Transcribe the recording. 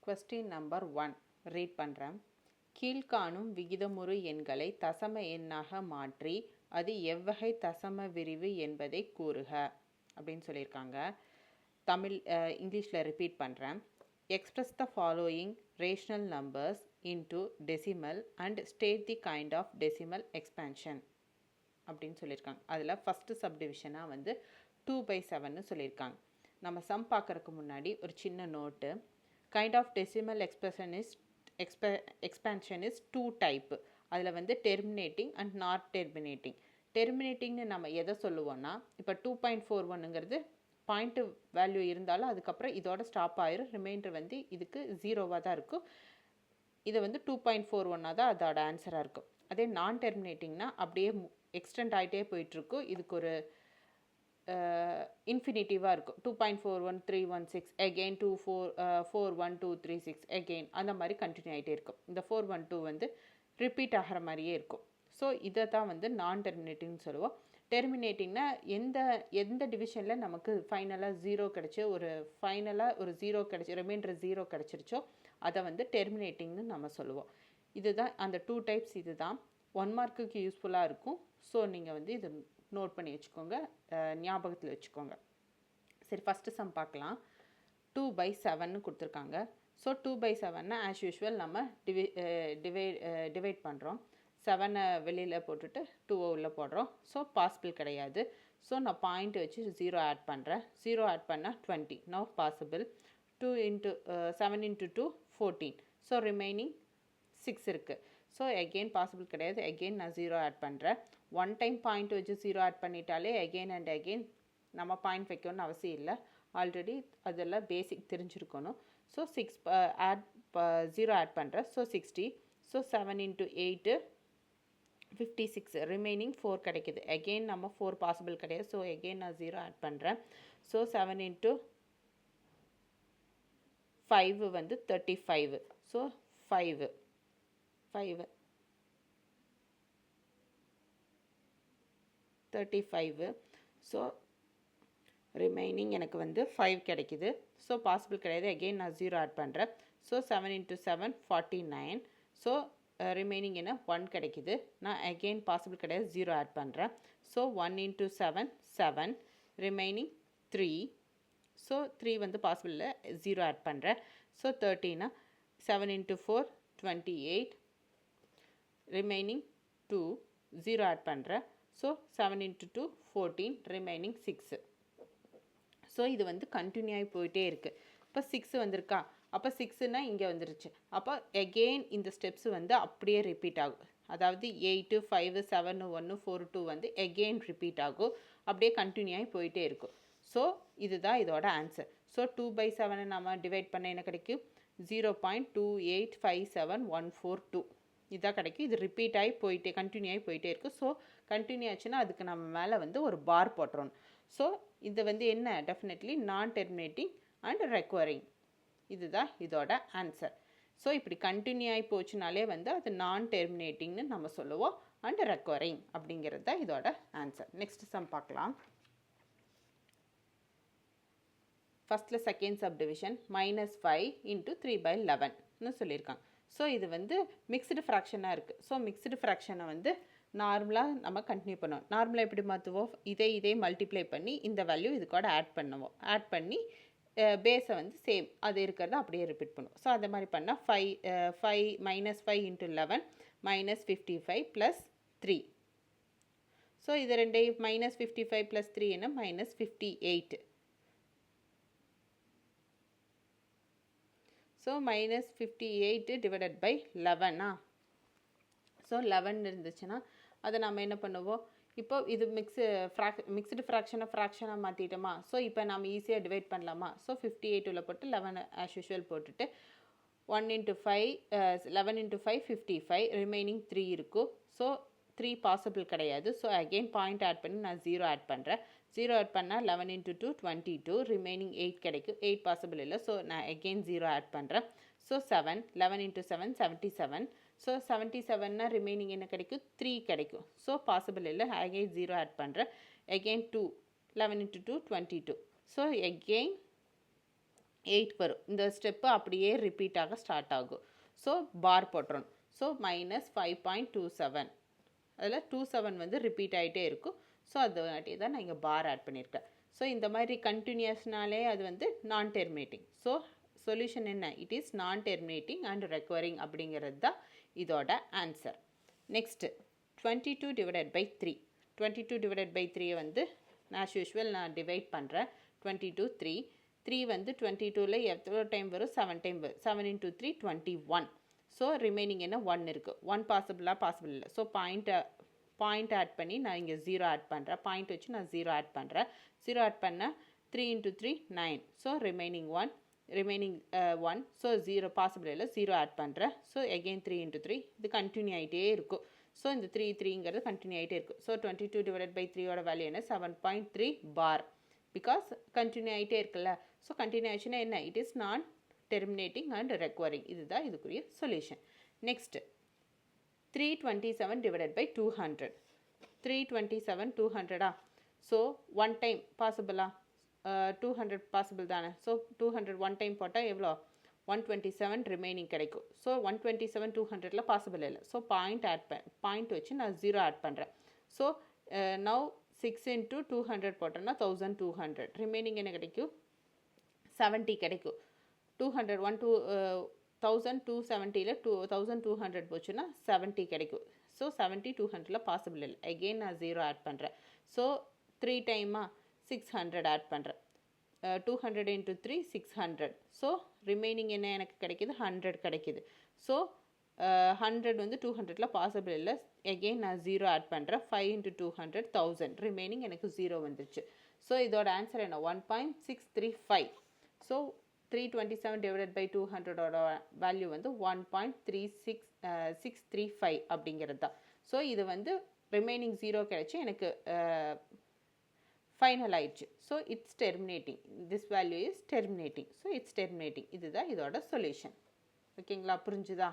Question number 1 read பண்ணுறேன். கீழ்காணும் விகிதமுறு எண்களை தசம எண்ணாக மாற்றி அது எவ்வகை தசம விரிவு என்பதை கூறுக அப்படின்னு சொல்லியிருக்காங்க. இங்கிலீஷில் ரிப்பீட் பண்ணுறேன். Express the following rational numbers into decimal and state the kind of decimal expansion அப்படின்னு சொல்லியிருக்காங்க. அதில் ஃபஸ்ட்டு சப்டிவிஷனாக வந்து 2/7 சொல்லியிருக்காங்க. நம்ம சம் பார்க்குறதுக்கு முன்னாடி ஒரு சின்ன note. Kind of decimal expansion is 2 type. அதில் வந்து டெர்மினேட்டிங் அண்ட் நாட் டெர்மினேட்டிங். டெர்மினேட்டிங்னு நம்ம எதை சொல்லுவோன்னா, இப்போ 2.41ங்கிறது பாயிண்ட்டு வேல்யூ இருந்தாலும் அதுக்கப்புறம் இதோட ஸ்டாப் ஆயிரும். ரிமைண்டர் வந்து இதுக்கு 0வாக தான் இருக்கும். இதை வந்து 2.41 தான் அதோட ஆன்சராக இருக்கும். அதே நான் டெர்மினேட்டிங்னா அப்படியே எக்ஸ்டெண்ட் ஆகிட்டே போயிட்டுருக்கும். இதுக்கு ஒரு இன்ஃபினிட்டிவாக இருக்கும். 2.41316 அகெயின் 41236 அகெயின் அந்த மாதிரி கண்டினியூ ஆகிட்டே இருக்கும். இந்த 412 வந்து ரிப்பீட் ஆகிற மாதிரியே இருக்கும். ஸோ இதை தான் வந்து நான் டெர்மினேட்டிங்னு சொல்லுவோம். டெர்மினேட்டிங்னா எந்த டிவிஷனில் நமக்கு ஃபைனலாக 0 கிடச்சி ஒரு 0 கிடச்சி ரிமைண்டர் 0 கிடச்சிருச்சோ அதை வந்து டெர்மினேட்டிங்னு நம்ம சொல்லுவோம். இதுதான் அந்த 2 டைப்ஸ். இது தான் 1 மார்க்குக்கு யூஸ்ஃபுல்லாக இருக்கும். ஸோ நீங்கள் வந்து இது நோட் பண்ணி வச்சுக்கோங்க, ஞாபகத்தில் வச்சுக்கோங்க. சரி, ஃபஸ்ட்டு சம் பார்க்கலாம். 2/7 கொடுத்துருக்காங்க. ஸோ 2/7 ஆஸ் யூஷுவல் நம்ம டிவைட் பண்ணுறோம். 7 வெளியில் போட்டுட்டு 2 உள்ளே போடுறோம். ஸோ பாசிபிள் கிடையாது. ஸோ நான் பாயிண்ட் வச்சு 0 ஆட் பண்ணுறேன். 0 ஆட் பண்ணால் 20. No possible. 7 × 2 14. ஸோ ரிமைனிங் 6 இருக்குது. ஸோ எகெயின் பாசிபிள் கிடையாது. எகெயின் நான் 0 ஆட் பண்ணுறேன். 1 டைம் பாயிண்ட் வச்சு 0 ஆட் பண்ணிட்டாலே எகெயின் அண்ட் எகெயின் நம்ம பாயிண்ட் வைக்கணும்னு அவசியம் இல்லை. ஆல்ரெடி அதெல்லாம் பேசிக் தெரிஞ்சிருக்கணும். ஸோ 0 ஆட் பண்ணுறேன். ஸோ 60. ஸோ 7 × 8 56. ரிமைனிங் 4 கிடைக்கிது. எகெயின் நம்ம 4 பாசிபிள் கிடையாது. ஸோ எகெயின் நான் 0 ஆட் பண்ணுறேன். ஸோ 7 × 5 வந்து 35. ஸோ 5 35. ஸோ ரிமைனிங் எனக்கு வந்து 5 கிடைக்கிது. ஸோ பாசிபிள் கிடையாது. எகெயின் நான் 0 ஆட் பண்ணுறேன். ஸோ 7 × 7 49. ஸோ ரிமைனிங் என்ன 1 கிடைக்கிது. நான் எகெயின் பாசிபிள் கிடையாது. 0 ஆட் பண்ணுறேன். ஸோ 1 × 7 7. ரிமைனிங் 3. ஸோ 3 வந்து பாசிபிள் இல்லை. 0 ஆட் பண்ணுறேன். ஸோ 13. 7 × 4 28. ரிமைனிங் 2. 0 ஆட் பண்ணுறேன். ஸோ 7 × 2 14. ரிமைனிங் 6. ஸோ இது வந்து கண்டினியூ ஆகி போயிட்டே இருக்குது. இப்போ 6 வந்திருக்கா, அப்போ 6னா இங்கே வந்துருச்சு. அப்போ எகெயின் இந்த ஸ்டெப்ஸ் வந்து அப்படியே ரிப்பீட் ஆகும். அதாவது 8 5 7 1 4 2 வந்து எகெயின் ரிப்பீட் ஆகும். அப்படியே கண்டினியூ ஆகி போயிட்டே இருக்கும். ஸோ இதுதான் இதோட ஆன்சர். ஸோ 2/7 நம்ம டிவைட் பண்ண என்ன கிடைக்கும்? 0.285714 இதான் கிடைக்கும். இது ரிப்பீட் ஆகி போயிட்டே கண்டினியூ ஆகி போயிட்டே இருக்குது. ஸோ கண்டினியூ ஆச்சுன்னா அதுக்கு நம்ம மேலே வந்து ஒரு பார் போட்டுறோம். ஸோ இது வந்து என்ன? டெஃபினெட்லி நான் டெர்மினேட்டிங் அண்ட் ரெக்வரிங். இதுதான் இதோட ஆன்சர். ஸோ இப்படி கண்டினியூ ஆகி போச்சுனாலே வந்து அது நான் டெர்மினேட்டிங்னு நம்ம சொல்லுவோம். அண்ட் ரெக்வரிங் அப்படிங்கிறது தான் இதோட ஆன்சர். நெக்ஸ்ட் சம் பார்க்கலாம். ஃபஸ்ட்டில் செகண்ட் சப்டிவிஷன் -5 × 3/11ன்னு சொல்லியிருக்காங்க. ஸோ இது வந்து மிக்ஸ்டு ஃப்ராக்ஷனாக இருக்குது. ஸோ மிக்ஸ்டு ஃப்ராக்ஷனை வந்து நார்மலாக நம்ம கண்டினியூ பண்ணுவோம். நார்மலாக எப்படி மாற்றுவோம்? இதே மல்டிப்ளை பண்ணி இந்த வேல்யூ இது கூட ஆட் பண்ணுவோம். ஆட் பண்ணி பேஸை வந்து சேம் அது இருக்கிறத அப்படியே ரிப்பீட் பண்ணுவோம். ஸோ அந்த மாதிரி பண்ணால் -5 × 11 -55 + 3. ஸோ இது ரெண்டையும் -55 + 3 என்ன? -58. ஸோ -58 / 11. ஸோ 11 இருந்துச்சுன்னா அதை நம்ம என்ன பண்ணுவோம்? இப்போ இது மிக்ஸ்டு ஃப்ராக்ஷனாக மாற்றிட்டோமா? ஸோ இப்போ நம்ம ஈஸியாக டிவைட் பண்ணலாமா? ஸோ 58 உள்ள போட்டு 11 ஆஸ் யூஷுவல் போட்டுட்டு 1 × 5 11 × 5 55. ரிமைனிங் 3 இருக்கும். ஸோ 3 பாசிபிள் கிடையாது. ஸோ அகெயின் பாயிண்ட் ஆட் பண்ணி நான் 0 ஆட் பண்ணுறேன். 0 ஆட் பண்ணால் 11 × 2 22. ரிமைனிங் 8 கிடைக்கும். 8 பாசிபிள் இல்லை. ஸோ நான் அகெயின் 0 ஆட் பண்ணுறேன். ஸோ 7 11 × 7 77. ஸோ 77னா ரிமைனிங் என்ன கிடைக்கும்? 3 கிடைக்கும். ஸோ பாசிபிள் இல்லை. அகெயின் 0 ஆட் பண்ணுறேன். அகெயின் 2 11 × 2 22. ஸோ அகெயின் 8 வரும். இந்த ஸ்டெப்பு அப்படியே ரிப்பீட் ஆக ஸ்டார்ட் ஆகும். ஸோ பார் போட்டுறணும். ஸோ -5.27 அதில் 27 வந்து ரிப்பீட் ஆகிட்டே இருக்கும். ஸோ அது வாட்டி தான் நான் இங்கே பார் ஆட் பண்ணியிருக்கேன். ஸோ இந்த மாதிரி கண்டினியூஸ்னாலே அது வந்து நான் டெர்மினேட்டிங். ஸோ சொல்யூஷன் என்ன? It is non terminating and recurring அப்படிங்கிறது தான் இதோட answer. Next 22 divided by 3. 22 divided by 3 வந்து ஆஸ் யூஷுவல் நான் டிவைட் பண்ணுறேன். 22 3 3 வந்து 22ல் எவ்வளோ டைம் வரும்? 7 டைம் வரும். 7 × 3 21. ஸோ ரிமைனிங் என்ன 1 இருக்குது. 1 பாசிபிள் இல்லை. ஸோ பாயிண்ட் ஆட் பண்ணி நான் இங்கே 0 ஆட் பண்ணுறேன். பாயிண்ட் வச்சு நான் 0 ஆட் பண்ணுறேன். 0 ஆட் பண்ணால் 3 × 3 9. So remaining 1. ஸோ 0 பாசிபிள் இல்லை. 0 ஆட் பண்ணுறேன். ஸோ அகெயின் 3 × 3 இது கண்டினியூ ஆகிட்டே இருக்கும். ஸோ இந்த 3ங்கிறது கண்டினியூ ஆகிட்டே இருக்கும். ஸோ 22 டிவைடட் பை 3யோட வேல்யூ என்ன? 7.3 பார். பிகாஸ் கண்டினியூ ஆகிட்டே இருக்குல்ல. ஸோ கண்டினியூ ஆச்சுன்னா என்ன? It is non terminating and recurring. இதுதான் இதுக்குரிய solution. Next 327 divided by 200. 327 200 so 1 time பாசிபிளா? 200 பாசிபிள் தானே. ஸோ 200 1 டைம் போட்டால் எவ்வளோ? 127 ரிமைனிங் கிடைக்கும். ஸோ 127 200ல் பாசிபிள் இல்லை. ஸோ பாயிண்ட் வச்சு நான் 0 ஆட் பண்ணுறேன். ஸோ நவ் 6 × 200 போட்டோன்னா 1200. ரிமைனிங் என்ன கிடைக்கும்? 70 கிடைக்கும். 200 1270ல் 2200 போச்சுன்னா 70 கிடைக்கும். ஸோ 70 200ல் பாசிபிள் இல்லை. அகெயின் நான் 0 ஆட் பண்ணுறேன். ஸோ 3 டைமாக 600 ஆட் பண்ணுறேன். 200 × 3 600. ஸோ ரிமைனிங் என்ன எனக்கு கிடைக்கிது? 100 கிடைக்கிது. ஸோ 100 வந்து 200ல் பாசிபிள் இல்லை. அகெயின் நான் 0 ஆட் பண்ணுறேன். 5 × 200 1000. ரிமைனிங் எனக்கு 0 வந்துருச்சு. ஸோ இதோட ஆன்சர் என்ன? 1.635. ஸோ 327 டிவைடட் பை 200ஓட வேல்யூ வந்து 1.635 அப்படிங்கிறது தான். ஸோ இது வந்து ரிமைனிங் 0 கிடைச்சி எனக்கு ஃபைனல் ஆயிடுச்சு. So it's terminating. This value is terminating. So it's terminating. இதுதான் இதோட சொல்யூஷன். ஓகேங்களா? புரிஞ்சுதா?